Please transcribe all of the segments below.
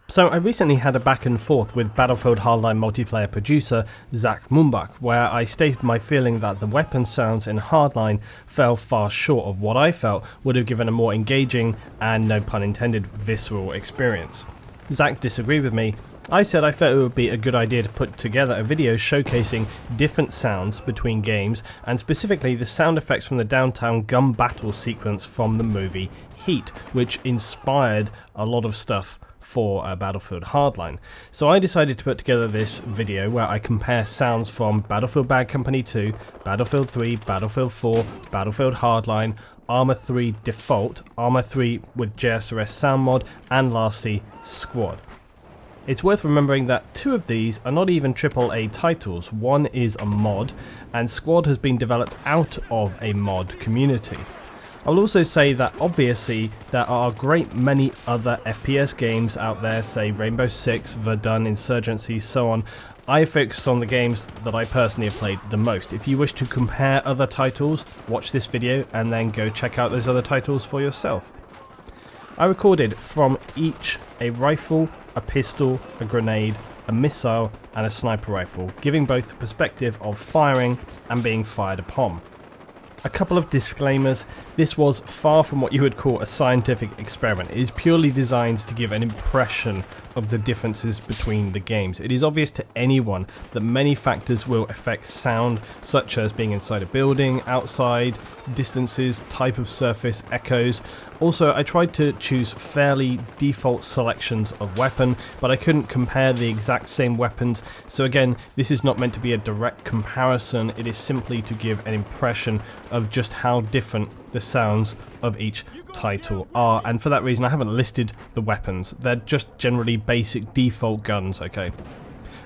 So I recently had a back and forth with Battlefield Hardline multiplayer producer Zach Mumbach, where I stated my feeling that the weapon sounds in Hardline fell far short of what I felt would have given a more engaging and, no pun intended, visceral experience. Zach disagreed with me. I said I felt it would be a good idea to put together a video showcasing different sounds between games, and specifically the sound effects from the downtown gun battle sequence from the movie Heat, which inspired a lot of stuff for Battlefield Hardline. So I decided to put together this video where I compare sounds from Battlefield Bad Company 2, Battlefield 3, Battlefield 4, Battlefield Hardline, ARMA 3 Default, ARMA 3 with JSRS sound mod, and lastly Squad. It's worth remembering that two of these are not even AAA titles. One is a mod, and Squad has been developed out of a mod community. I will also say that obviously there are a great many other FPS games out there, say Rainbow Six, Verdun, Insurgency, so on. I focus on the games that I personally have played the most. If you wish to compare other titles, watch this video and then go check out those other titles for yourself. I recorded from each a rifle, a pistol, a grenade, a missile and a sniper rifle, giving both the perspective of firing and being fired upon. A couple of disclaimers: this was far from what you would call a scientific experiment. It is purely designed to give an impression of the differences between the games. It is obvious to anyone that many factors will affect sound, such as being inside a building, outside, distances, type of surface, echoes. Also, I tried to choose fairly default selections of weapon, but I couldn't compare the exact same weapons, so again, this is not meant to be a direct comparison. It is simply to give an impression of just how different the sounds of each title are, and for that reason I haven't listed the weapons. They're just generally basic default guns, okay?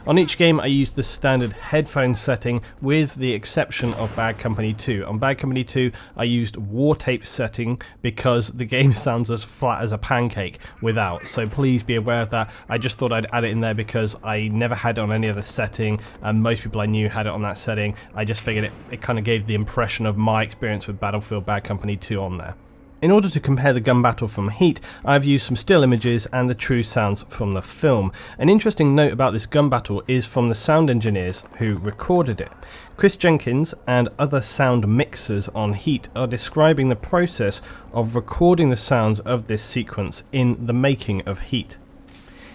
On each game I used the standard headphone setting with the exception of Bad Company 2. On Bad Company 2 I used War Tape setting because the game sounds as flat as a pancake without, so please be aware of that. I just thought I'd add it in there because I never had it on any other setting and most people I knew had it on that setting. I just figured it kind of gave the impression of my experience with Battlefield Bad Company 2 on there. In order to compare the gun battle from Heat, I've used some still images and the true sounds from the film. An interesting note about this gun battle is from the sound engineers who recorded it. Chris Jenkins and other sound mixers on Heat are describing the process of recording the sounds of this sequence in the making of Heat.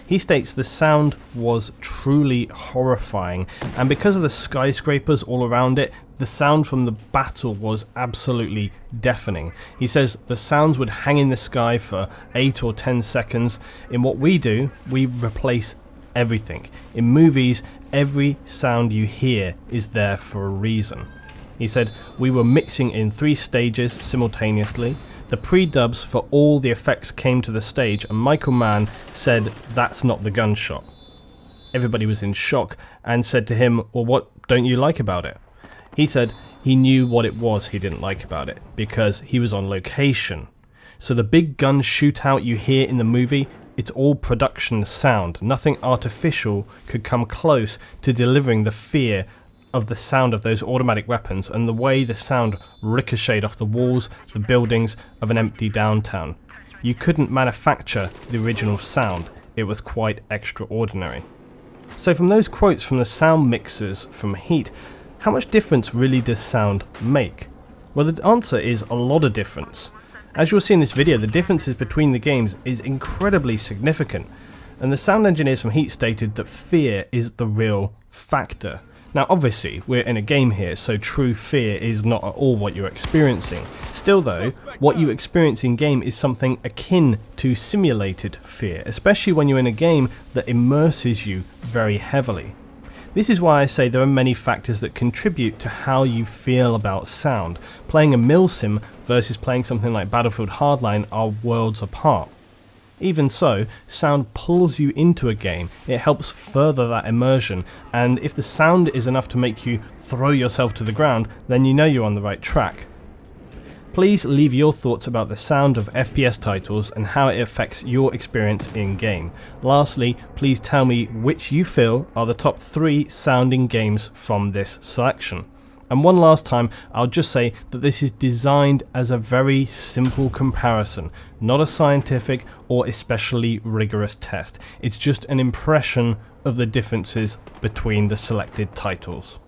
He states the sound was truly horrifying, and because of the skyscrapers all around it, the sound from the battle was absolutely deafening. He says the sounds would hang in the sky for 8 or 10 seconds. In what we do, we replace everything. In movies, every sound you hear is there for a reason. He said, we were mixing in 3 stages simultaneously. The pre-dubs for all the effects came to the stage and Michael Mann said that's not the gunshot. Everybody was in shock and said to him, well, what don't you like about it? He said he knew what it was he didn't like about it because he was on location. So the big gun shootout you hear in the movie, it's all production sound. Nothing artificial could come close to delivering the fear of the sound of those automatic weapons and the way the sound ricocheted off the walls, the buildings of an empty downtown. You couldn't manufacture the original sound. It was quite extraordinary. So from those quotes from the sound mixers from Heat, how much difference really does sound make? Well, the answer is a lot of difference. As you'll see in this video, the differences between the games is incredibly significant, and the sound engineers from Heat stated that fear is the real factor. Now obviously, we're in a game here, so true fear is not at all what you're experiencing. Still though, what you experience in game is something akin to simulated fear, especially when you're in a game that immerses you very heavily. This is why I say there are many factors that contribute to how you feel about sound. Playing a milsim versus playing something like Battlefield Hardline are worlds apart. Even so, sound pulls you into a game. It helps further that immersion, and if the sound is enough to make you throw yourself to the ground, then you know you're on the right track. Please leave your thoughts about the sound of FPS titles and how it affects your experience in game. Lastly, please tell me which you feel are the top 3 sounding games from this selection. And one last time, I'll just say that this is designed as a very simple comparison, not a scientific or especially rigorous test. It's just an impression of the differences between the selected titles.